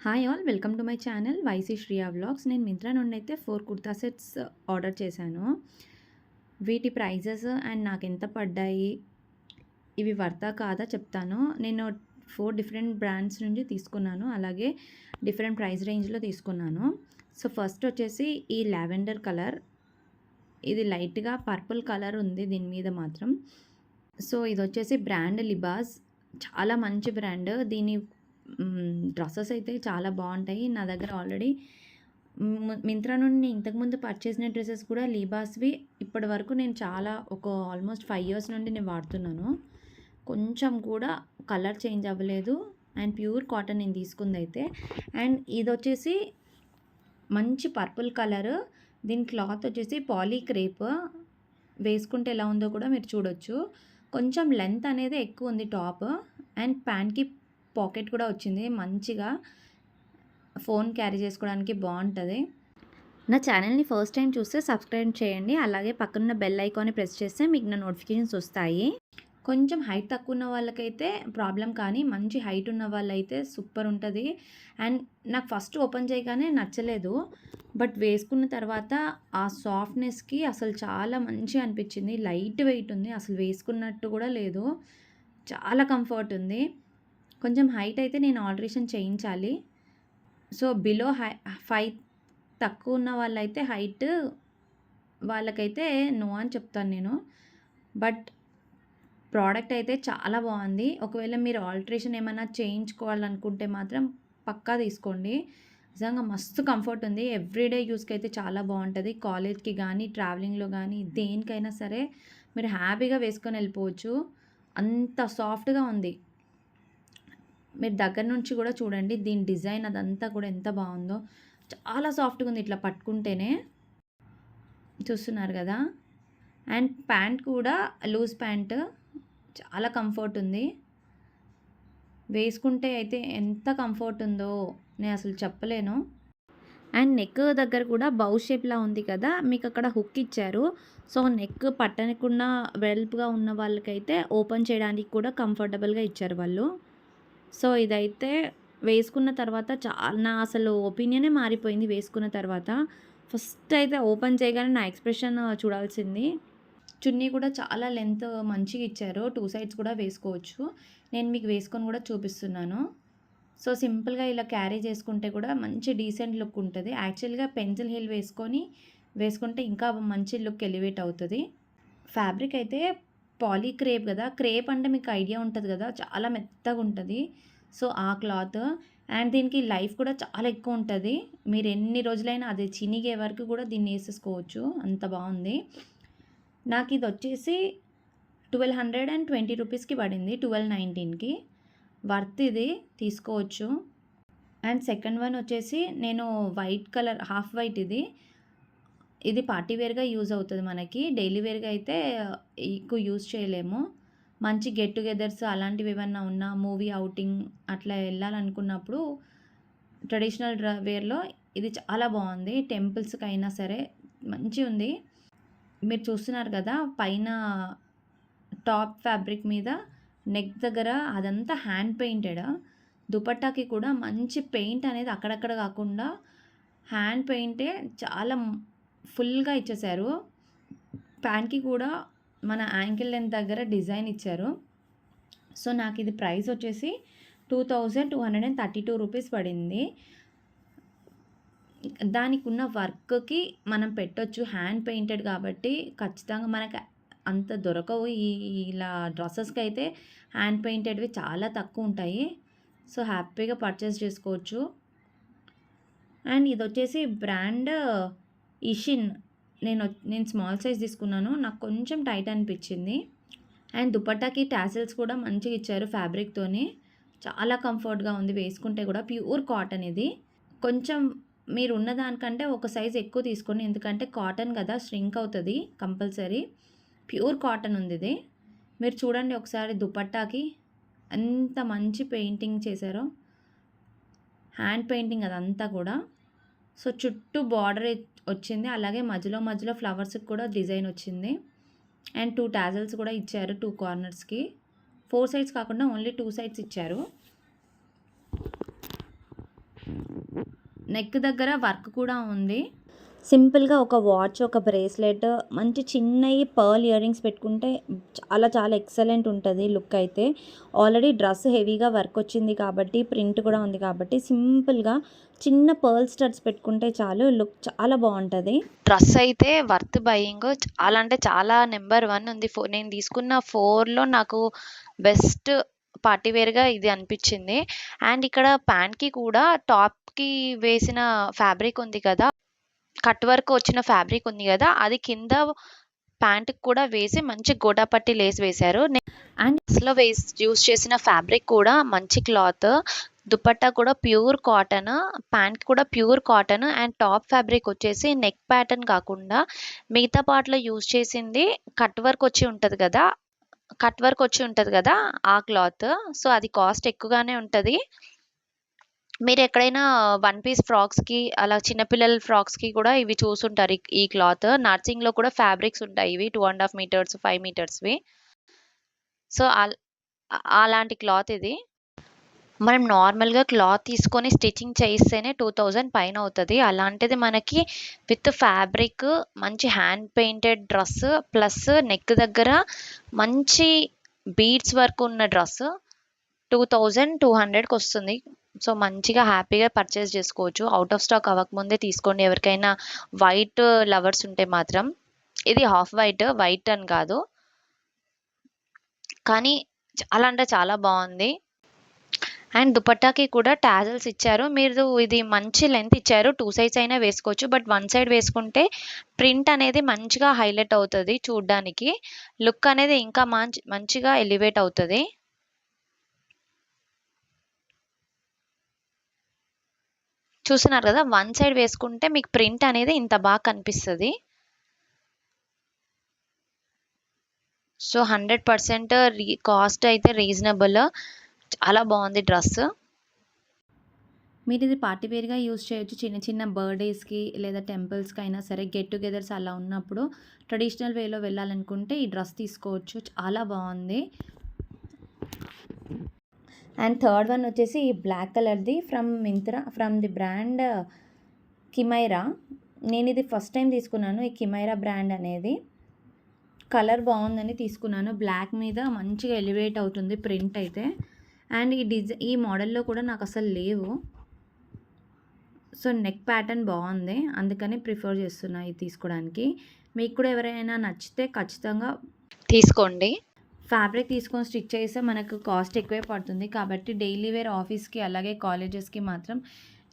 Hi all welcome to my channel YC Shriya vlogs. నేను మింత్రా నుండి అయితే 4 కుర్తా సెట్స్ ఆర్డర్ చేశాను. వీటి ప్రైజెస్ అండ్ నాకు ఎంత పడ్డాయి, ఇవి వర్తా కాదా చెప్తాను. నేను 4 డిఫరెంట్ బ్రాండ్స్ నుంచి తీసుకున్నాను, అలాగే డిఫరెంట్ ప్రైస్ రేంజ్లో తీసుకున్నాను. సో ఫస్ట్ వచ్చేసి ఈ లావెండర్ కలర్, ఇది లైట్గా పర్పుల్ కలర్ ఉంది దీని మీద మాత్రం. సో ఇది వచ్చేసి బ్రాండ్ లిబాస్, చాలా మంచి బ్రాండ్. దీని డ్రెస్సెస్ అయితే చాలా బాగుంటాయి. నా దగ్గర ఆల్రెడీ మింత్రా నుండి ఇంతకుముందు పర్చేసిన డ్రెస్సెస్ కూడా లీబాస్వి ఇప్పటి వరకు నేను ఆల్మోస్ట్ 5 ఇయర్స్ నుండి నేను వాడుతున్నాను. కొంచెం కూడా కలర్ చేంజ్ అవ్వలేదు అండ్ ప్యూర్ కాటన్ నేను తీసుకుంది అయితే. అండ్ ఇది వచ్చేసి మంచి పర్పుల్ కలర్, దీని క్లాత్ వచ్చేసి పాలీ క్రేప్. వేసుకుంటే ఎలా ఉందో కూడా మీరు చూడొచ్చు. కొంచెం లెంత్ అనేది ఎక్కువ ఉంది టాప్, అండ్ ప్యాంట్కి పాకెట్ కూడా వచ్చింది. మంచిగా ఫోన్ క్యారీ చేసుకోవడానికి బాగుంటుంది. నా ఛానల్ని ఫస్ట్ టైం చూస్తే సబ్స్క్రైబ్ చేయండి, అలాగే పక్కన బెల్ ఐకాన్ని ప్రెస్ చేస్తే మీకు నా నోటిఫికేషన్స్ వస్తాయి. కొంచెం హైట్ తక్కువ ఉన్న వాళ్ళకైతే ప్రాబ్లం, కానీ మంచి హైట్ ఉన్న వాళ్ళైతే సూపర్ ఉంటుంది. అండ్ నాకు ఫస్ట్ ఓపెన్ చేయగానే నచ్చలేదు, బట్ వేసుకున్న తర్వాత ఆ సాఫ్ట్నెస్కి అసలు చాలా మంచిగా అనిపించింది. లైట్ వెయిట్ ఉంది, అసలు వేసుకున్నట్టు కూడా లేదు, చాలా కంఫర్ట్ ఉంది. కొంచెం హైట్ అయితే నేను ఆల్టరేషన్ చేయించాలి. సో బిలో 5 తక్కువ ఉన్న వాళ్ళైతే హైట్ వాళ్ళకైతే నో అని చెప్తాను నేను. బట్ ప్రోడక్ట్ అయితే చాలా బాగుంది. ఒకవేళ మీరు ఆల్టరేషన్ ఏమైనా చేయించుకోవాలనుకుంటే మాత్రం పక్కా తీసుకోండి. నిజంగా మస్తు కంఫర్ట్ ఉంది. ఎవ్రీడే యూస్కి అయితే చాలా బాగుంటుంది. కాలేజ్కి కానీ, ట్రావెలింగ్లో కానీ, దేనికైనా సరే మీరు హ్యాపీగా వేసుకొని వెళ్ళిపోవచ్చు. అంత సాఫ్ట్గా ఉంది. మీరు దగ్గర నుంచి కూడా చూడండి, దీని డిజైన్ అదంతా కూడా ఎంత బాగుందో. చాలా సాఫ్ట్గా ఉంది, ఇట్లా పట్టుకుంటేనే. చూస్తున్నారు కదా. అండ్ ప్యాంట్ కూడా లూజ్ ప్యాంట్, చాలా కంఫర్ట్ ఉంది. వేసుకుంటే అయితే ఎంత కంఫర్ట్ ఉందో నేను అసలు చెప్పలేను. అండ్ నెక్ దగ్గర కూడా బౌ షేప్లా ఉంది కదా, మీకు అక్కడ హుక్ ఇచ్చారు. సో నెక్ పట్టనకుండా వెడల్పుగా ఉన్న వాళ్ళకైతే ఓపెన్ చేయడానికి కూడా కంఫర్టబుల్గా ఇచ్చారు వాళ్ళు. సో ఇదైతే వేసుకున్న తర్వాత నా అసలు ఒపీనియనే మారిపోయింది వేసుకున్న తర్వాత. ఫస్ట్ అయితే ఓపెన్ చేయగానే నా ఎక్స్ప్రెషన్ చూడాల్సింది. చున్నీ కూడా చాలా లెంత్ మంచిగా ఇచ్చారు, 2 సైడ్స్ కూడా వేసుకోవచ్చు. నేను మీకు వేసుకొని కూడా చూపిస్తున్నాను. సో సింపుల్గా ఇలా క్యారీ చేసుకుంటే కూడా మంచి డీసెంట్ లుక్ ఉంటుంది. యాక్చువల్గా పెన్సిల్ హీల్ వేసుకుంటే ఇంకా మంచి లుక్ ఎలివేట్ అవుతుంది. ఫ్యాబ్రిక్ అయితే పాలీ క్రేప్ కదా, క్రేప్ అంటే మీకు ఐడియా ఉంటుంది కదా, చాలా మెత్తగా ఉంటుంది. సో ఆ క్లాత్, అండ్ దీనికి లైఫ్ కూడా చాలా ఎక్కువ ఉంటుంది. మీరు ఎన్ని రోజులైనా అది చినిగే వరకు కూడా దీన్ని వేసేసుకోవచ్చు, అంత బాగుంది. నాకు ఇది వచ్చేసి 1220 రూపీస్కి పడింది, 1219కి. వర్త్ ఇది, తీసుకోవచ్చు. అండ్ సెకండ్ వన్ వచ్చేసి నేను వైట్ కలర్ హాఫ్ వైట్, ఇది పార్టీ వేర్గా యూజ్ అవుతుంది మనకి. డైలీ వేర్గా అయితే ఎక్కువ యూజ్ చేయలేము. మంచి గెట్ టుగెదర్స్ అలాంటివి ఏమన్నా ఉన్నా, మూవీ అవుటింగ్ అట్లా వెళ్ళాలనుకున్నప్పుడు ట్రెడిషనల్ వేర్లో ఇది చాలా బాగుంది. టెంపుల్స్కి అయినా సరే మంచిగా ఉంది. మీరు చూస్తున్నారు కదా, పైన టాప్ ఫ్యాబ్రిక్ మీద నెక్ దగ్గర అదంతా హ్యాండ్ పెయింటెడ్. దుపట్టాకి కూడా మంచి పెయింట్ అనేది అక్కడక్కడ కాకుండా హ్యాండ్ పెయింటే చాలా ఫుల్గా ఇచ్చేసారు. ప్యాంట్కి కూడా మన యాంకిల్ లెంత్ దగ్గర డిజైన్ ఇచ్చారు. సో నాకు ఇది ప్రైస్ వచ్చేసి 2232 రూపీస్ పడింది. దానికి ఉన్న వర్క్కి మనం పెట్టొచ్చు, హ్యాండ్ పెయింటెడ్ కాబట్టి ఖచ్చితంగా మనకు అంత దొరకవు. ఇలా డ్రెస్సెస్కి అయితే హ్యాండ్ పెయింటెడ్వి చాలా తక్కువ ఉంటాయి. సో హ్యాపీగా పర్చేస్ చేసుకోవచ్చు. అండ్ ఇది వచ్చేసి బ్రాండ్ ఇషిన్. నేను స్మాల్ సైజ్ తీసుకున్నాను, నాకు కొంచెం టైట్ అనిపించింది. అండ్ దుపట్టాకి టాసిల్స్ కూడా మంచిగా ఇచ్చారు ఫ్యాబ్రిక్తోని, చాలా కంఫర్ట్గా ఉంది. వేసుకుంటే కూడా ప్యూర్ కాటన్ ఇది. కొంచెం మీరు ఉన్న దానికంటే ఒక సైజ్ ఎక్కువ తీసుకోండి, ఎందుకంటే కాటన్ కదా, ష్రింక్ అవుతుంది కంపల్సరీ. ప్యూర్ కాటన్ ఉంది ఇది. మీరు చూడండి ఒకసారి దుపట్టాకి ఎంత మంచి పెయింటింగ్ చేశారో, హ్యాండ్ పెయింటింగ్ అదంతా కూడా. సో చుట్టూ బార్డర్ వచ్చింది, అలాగే మధ్యలో ఫ్లవర్స్కి కూడా డిజైన్ వచ్చింది. అండ్ 2 టాజల్స్ కూడా ఇచ్చారు 2 కార్నర్స్కి. 4 సైడ్స్ కాకుండా ఓన్లీ 2 సైడ్స్ ఇచ్చారు. నెక్ దగ్గర వర్క్ కూడా ఉంది. సింపుల్‌గా ఒక వాచ్, ఒక బ్రేస్లెట్, మంచి చిన్నయి పర్ల్ ఇయర్ రింగ్స్ పెట్టుకుంటే చాలా చాలా ఎక్సలెంట్ ఉంటది లుక్ అయితే. ఆల్రెడీ డ్రెస్ హెవీగా వర్క్ వచ్చింది కాబట్టి, ప్రింట్ కూడా ఉంది కాబట్టి సింపుల్‌గా చిన్న పర్ల్ స్టడ్స్ పెట్టుకుంటే చాలు లుక్ చాలా బావుంటది. డ్రెస్ అయితే వర్త్ బయింగ్. చాలా అంటే చాలా నంబర్ 1 ఉంది. నేను తీసుకున్న 4లో నాకు బెస్ట్ పార్టీ వేర్‌గా ఇది అనిపించింది. అండ్ ఇక్కడ ప్యాంట్‌కి కూడా టాప్‌కి వేసిన ఫ్యాబ్రిక్ ఉంది కదా! కట్ వర్క్ వచ్చిన ఫ్యాబ్రిక్ ఉంది గదా! అది కింద ప్యాంట్‌కి కూడా వేసి మంచి గోటాపట్టి లేస్ వేశారు. అండ్ డ్రెస్‌లో యూజ్ చేసిన ఫ్యాబ్రిక్ కూడా మంచి క్లాత్. దుపట్టా కూడా ప్యూర్ కాటన్. ప్యాంట్ కూడా pure cotton. And top fabric వచ్చేసి నెక్ ప్యాటర్న్ కాకుండా మిగతా పార్ట్‌లో యూజ్ చేసింది కట్ వర్క్ వచ్చి ఉంటది గదా! కట్ వర్క్ వచ్చి ఉంటది గదా! ఆ క్లాత్. సో, అది కాస్ట్ ఎక్కువగానే ఉంటది. మీరెక్కడైనా వన్ పీస్ ఫ్రాక్స్‌కి అలా చిన్న పిల్లల ఫ్రాక్స్‌కి కూడా ఇవి చూసుంటారు. ఈ క్లాత్. నర్సింగ్‌లో కూడా ఫ్యాబ్రిక్స్ ఉంటాయి ఇవి 2½ మీటర్స్, 5 మీటర్స్‌వి. సో, అలాంటి క్లాత్ ఇది. మనం నార్మల్‌గా క్లాత్ తీసుకొని స్టిచ్చింగ్ చేయిస్తేనే 2000 పైన అవుతది. అలాంటిది మనకి విత్ ఫ్యాబ్రిక్ మంచి hand painted dress plus neck దగ్గర మంచి బీడ్స్ వర్క్ ఉన్న డ్రెస్ 2200కి వస్తుంది. సో, మంచిగా హ్యాపీగా పర్చేస్ చేసుకోవచ్చు. ఔట్ ఆఫ్ స్టాక్ అవ్వకముందే తీసుకోండి. ఎవరికైనా వైట్ లవర్స్ ఉంటే మాత్రం. ఇది హాఫ్ వైట్, వైట్ అని కాదు. కానీ చాలా అంటే చాలా బావుంది. అండ్ దుపట్టాకి కూడా టాజెల్స్ ఇచ్చారు. మీరు ఇది మంచి లెంత్ ఇచ్చారు. 2 సైడ్స్ అయినా వేసుకోవచ్చు. బట్ 1 సైడ్ వేసుకుంటే ప్రింట్ అనేది మంచిగా హైలైట్ అవుతది చూడ్డానికి. లుక్ అనేది ఇంకా మంచిగా ఎలివేట్ అవుతది. చూస్తున్నారు కదా! 1 సైడ్ వేసుకుంటే మీకు ప్రింట్ అనేది ఇంత బాగా కనిపిస్తది. సో, 100% కాస్ట్ అయితే రీజనబుల్. చాలా బావుంది డ్రెస్. మీరిది పార్టీ వేర్‌గా యూజ్ చేయొచ్చు. చిన్న చిన్న బర్త్‌డేస్‌కి లేదా టెంపుల్స్‌కైనా సరే గెట్ టుగెదర్స్ అలా ఉన్నప్పుడు ట్రెడిషనల్ వేలో వెళ్ళాలనుకుంటే ఈ డ్రెస్ తీసుకోవచ్చు. చాలా బావుంది. అండ్ థర్డ్ వన్ వచ్చేసి ఈ బ్లాక్ కలర్‌ది ఫ్రమ్ ది బ్రాండ్ కిమైరా. నేనిది ఫస్ట్ టైం తీసుకున్నాను ఈ కిమైరా బ్రాండ్ అనేది. కలర్ బావుందని తీసుకున్నాను. బ్లాక్ మీద మంచిగా ఎలివేట్ అవుతుంది ప్రింట్ అయితే. అండ్ ఈ మోడల్‌లో కూడా నాకసలు లేవు. సో, నెక్ ప్యాటర్న్ బావుంది. అందుకని ప్రిఫర్ చేస్తున్నా ఇది తీసుకోవడానికి. మీకు కూడా ఎవరైనా నచ్చితే ఖచ్చితంగా తీసుకోండి. ఫ్యాబ్రిక్ తీసుకొని స్టిచ్ చేస్తే మనకు కాస్ట్ ఎక్కువే పడుతుంది. కాబట్టి డైలీ వేర్ ఆఫీస్‌కి అలాగే కాలేజెస్‌కి మాత్రం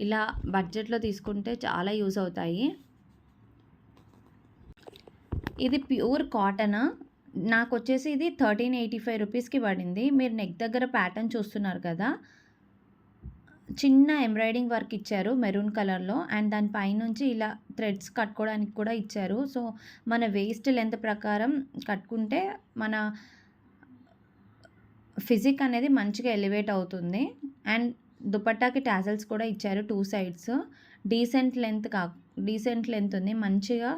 ఇలా బడ్జెట్‌లో తీసుకుంటే చాలా యూజ్ అవుతాయి. ఇది ప్యూర్ కాటన్. నాకొచ్చేసి ఇది 1385 రూపీస్‌కి పడింది. మీరు నెక్ దగ్గర ప్యాటర్న్ చూస్తున్నారు కదా! చిన్న ఎంబ్రాయిడింగ్ వర్క్ ఇచ్చారు మెరూన్ కలర్‌లో. అండ్ దాని పైనుంచి ఇలా థ్రెడ్స్ కట్టుకోవడానికి కూడా ఇచ్చారు. సో, మన వేస్ట్ లెంత్ ప్రకారం కట్టుకుంటే మన ఫిజిక్ అనేది మంచిగా ఎలివేట్ అవుతుంది. అండ్ దుపట్టాకి టాజెల్స్ కూడా ఇచ్చారు 2 సైడ్స్. డీసెంట్ లెంత్ ఉంది. మంచిగా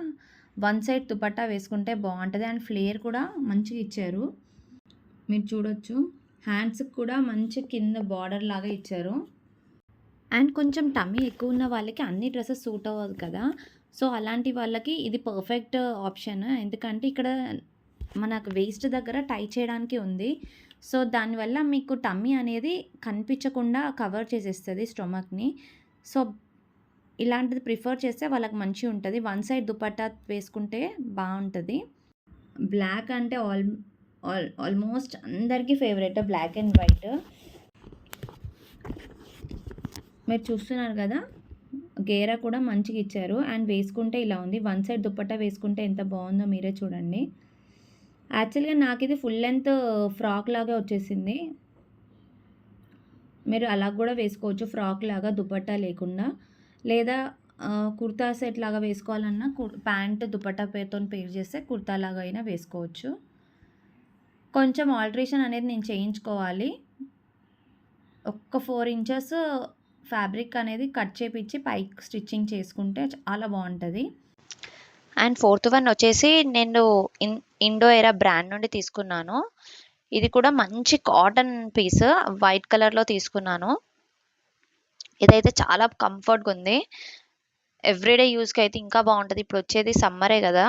1 సైడ్ దుపట్టా వేసుకుంటే బావుంటది. అండ్ ఫ్లేర్ కూడా మంచిగా ఇచ్చారు. మీరు చూడొచ్చు. హ్యాండ్స్‌కి కూడా మంచి కింద బార్డర్ లాగా ఇచ్చారు. అండ్ కొంచెం టమ్మీ ఎక్కువ ఉన్న వాళ్ళకి అన్ని డ్రెసెస్ సూట్ అవ్వదు కదా! సో, అలాంటి వాళ్ళకి ఇది పర్ఫెక్ట్ ఆప్షన్. ఎందుకంటే ఇక్కడ మనకు వేస్ట్ దగ్గర టై చేయడానికి ఉంది. సో, దానివల్ల మీకు టమ్మీ అనేది కనిపించకుండా కవర్ చేసేస్తది స్టొమక్‌ని. సో, ఇలాంటిది ప్రిఫర్ చేస్తే వాళ్ళకి మంచిగుంటది. 1 సైడ్ దుపట్టా వేసుకుంటే బావుంటది. బ్లాక్ అంటే ఆల్మోస్ట్ అందరికీ ఫేవరెట్ బ్లాక్ అండ్ వైట్. మీరు చూస్తున్నారు కదా! గేరా కూడా మంచిగా ఇచ్చారు. అండ్ వేసుకుంటే ఇలా ఉంది. 1 సైడ్ దుపట్టా వేసుకుంటే ఎంత బావుందో మీరే చూడండి. యాక్చువల్‌గా నాకిది ఫుల్ లెంత్ ఫ్రాక్ లాగా వచ్చేసింది. మీరు అలా కూడా వేసుకోవచ్చు ఫ్రాక్ లాగా దుపట్టా లేకుండా. లేదా కుర్తా సెట్ లాగా వేసుకోవాలన్నా ప్యాంట్ దుపట్టా తోని పెయిర్ చేస్తే కుర్తా లాగా అయినా వేసుకోవచ్చు. కొంచెం ఆల్టరేషన్ అనేది నేను చేయించుకోవాలి. ఒక్క 4 ఇంచెస్ ఫ్యాబ్రిక్ అనేది కట్ చేపిచ్చి పైకి స్టిచ్చింగ్ చేసుకుంటే చాలా బావుంటది. అండ్ ఫోర్త్ వన్ వచ్చేసి నేను ఇండో ఎరా బ్రాండ్ నుండి తీసుకున్నాను. ఇది కూడా మంచి కాటన్ పీస్ వైట్ కలర్‌లో తీసుకున్నాను. ఇదైతే చాలా కంఫర్ట్‌గా ఉంది. ఎవ్రీడే యూజ్‌కి అయితే ఇంకా బాగుంటది. ఇప్పుడు వచ్చేది సమ్మరే కదా!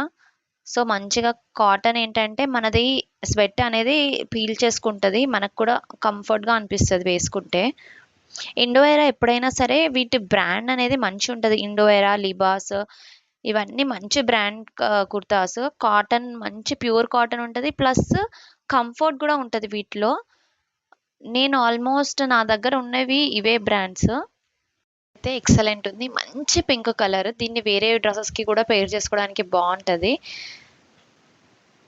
సో మంచిగా కాటన్ ఏంటంటే మనది స్వెట్ అనేది పీల్ చేసుకుంటది. మనకు కూడా కంఫర్ట్‌గా అనిపిస్తది వేసుకుంటే. ఇండోఎరా ఎప్పుడైనా సరే వీటి బ్రాండ్ అనేది మంచిగుంటది. ఇండోఎరా, లిబాస్ ఇవన్నీ మంచి బ్రాండ్ కుర్తాస్. కాటన్ మంచి ప్యూర్ కాటన్ ఉంటది. ప్లస్ కంఫర్ట్ కూడా ఉంటది వీటిలో. నేను ఆల్మోస్ట్ నా దగ్గర ఉన్నవి ఇవే బ్రాండ్స్. అయితే ఎక్సలెంట్ ఉంది. మంచి పింక్ కలర్. దీన్ని వేరే డ్రెసెస్‌కి కూడా పెయిర్ చేసుకోవడానికి బావుంటది.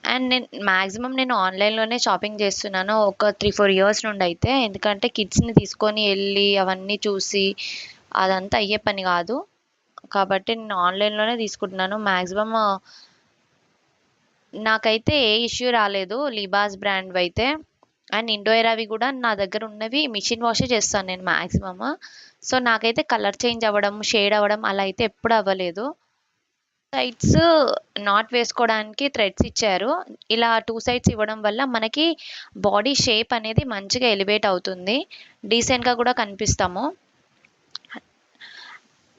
అండ్ నేను ఆన్‌లైన్‌లోనే షాపింగ్ చేస్తున్నాను. ఒక 3, 4 ఇయర్స్ నుండయితే. ఎందుకంటే కిడ్స్‌ని తీసుకొని ఎళ్లి అవన్నీ చూసి అదంతా అయ్యే పని కాదు. కాబట్టి నేను ఆన్‌లైన్‌లోనే తీసుకుంటున్నాను. నాకైతే ఏ ఇష్యూ రాలేదు లిబాస్ బ్రాండ్‌వయితే. అండ్ ఇండోఎరావి కూడా నా దగ్గర ఉన్నవి మిషన్ వాషే చేస్తాను నేను మాక్సిమమ్. సో నాకైతే కలర్ చేంజ్ అవ్వడం, షేడ్ అవ్వడం అలా అయితే ఎప్పుడు అవ్వలేదు. సైడ్స్ నాట్ వేసుకోవడానికి థ్రెడ్స్ ఇచ్చారు. ఇలా 2 సైడ్స్ ఇవ్వడం వల్ల మనకి బాడీ షేప్ అనేది మంచిగా ఎలివేట్ అవుతుంది. డీసెంట్‌గా కూడా కనిపిస్తాము.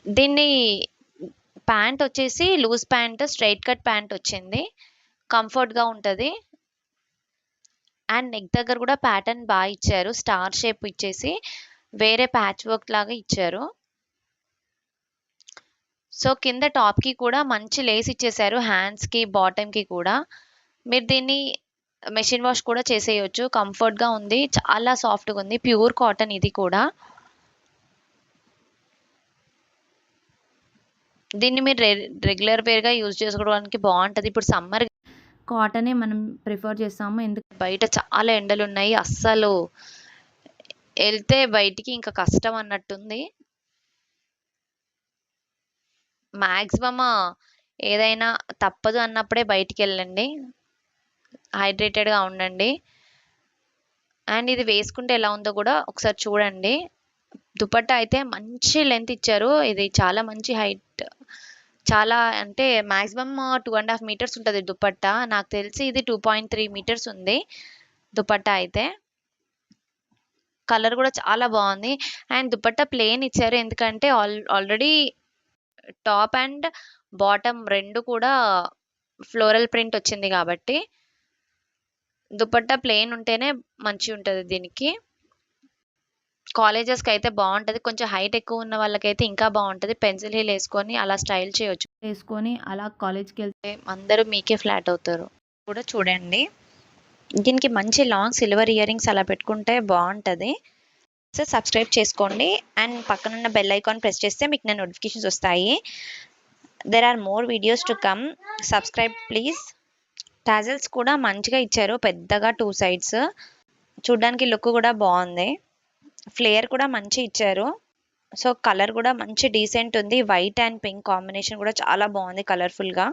దీన్ని ప్యాంట్ వచ్చేసి loose pant, straight cut pant వచ్చింది. కంఫర్ట్‌గా ఉంటది. అండ్ నెక్ దగ్గర కూడా ప్యాటర్న్ బాగా ఇచ్చారు. స్టార్ షేప్ ఇచ్చేసి వేరే ప్యాచ్ వర్క్ లాగా ఇచ్చారు. సో కింద టాప్‌కి కూడా మంచి లేస్ ఇచ్చేసారు. హ్యాండ్స్‌కి, బాటమ్‌కి కూడా. మీరు దీన్ని మెషిన్ వాష్ కూడా చేసేయొచ్చు. కంఫర్ట్‌గా ఉంది. చాలా సాఫ్ట్‌గా ఉంది. ప్యూర్ కాటన్ ఇది కూడా. దీన్ని మీరు రెగ్యులర్ వేర్‌గా యూజ్ చేసుకోవడానికి బావుంటది. ఇప్పుడు సమ్మర్ కాటనే మనం ప్రిఫర్ చేస్తాము. బయట చాలా ఎండలున్నాయి. అస్సలు ఎళ్తే బయటికి ఇంకా కష్టం అన్నట్టుంది. మాక్సిమమ్ ఏదైనా తప్పదు అన్నప్పుడే బయటికెళ్ళండి. హైడ్రేటెడ్‌గా ఉండండి. అండ్ ఇది వేసుకుంటే ఎలా ఉందో కూడా ఒకసారి చూడండి. దుపట్టా అయితే మంచి లెంత్ ఇచ్చారు. ఇది చాలా మంచి హైట్. చాలా అంటే మాక్సిమమ్ 2½ మీటర్స్ ఉంటది దుపట్టా. నాకు తెలిసి ఇది 2.3 మీటర్స్ ఉంది దుపట్టా అయితే. కలర్ కూడా చాలా బావుంది. అండ్ దుపట్టా ప్లెయిన్ ఇచ్చారు. ఎందుకంటే ఆల్రెడీ టాప్ అండ్ బాటమ్ 2 కూడా ఫ్లోరల్ ప్రింట్ వచ్చింది కాబట్టి. దుపట్టా ప్లెయిన్ ఉంటేనే మంచిగుంటది దీనికి. కాలేజెస్‌కి అయితే బావుంటది. కొంచెం హైట్ ఎక్కువ ఉన్న వాళ్ళకైతే ఇంకా బావుంటది. పెన్సిల్ హీల్ ఏసుకొని అలా స్టైల్ చేయొచ్చు. వేసుకొని అలా కాలేజ్‌కెళ్తే అందరూ మీకే ఫ్లాట్ అవుతారు. కూడా చూడండి. దీనికి మంచి లాంగ్ సిల్వర్ ఇయర్ రింగ్స్ అలా పెట్టుకుంటే బావుంటది. సో సబ్స్క్రైబ్ చేసుకోండి. అండ్ పక్కనున్న బెల్ ఐకాన్ ప్రెస్ చేస్తే మీకు నా నోటిఫికేషన్స్ వస్తాయి. There are more videos to come. Subscribe please. Tassels కూడా మంచిగా ఇచ్చారు. పెద్దగా 2 సైడ్స్. చూడ్డానికి లుక్ కూడా బావుంది. ఫ్లేయర్ కూడా మంచి ఇచ్చారు. సో కలర్ కూడా మంచి డీసెంట్ ఉంది. వైట్ అండ్ పింక్ కాంబినేషన్ కూడా చాలా బాగుంది కలర్‌ఫుల్‌గా.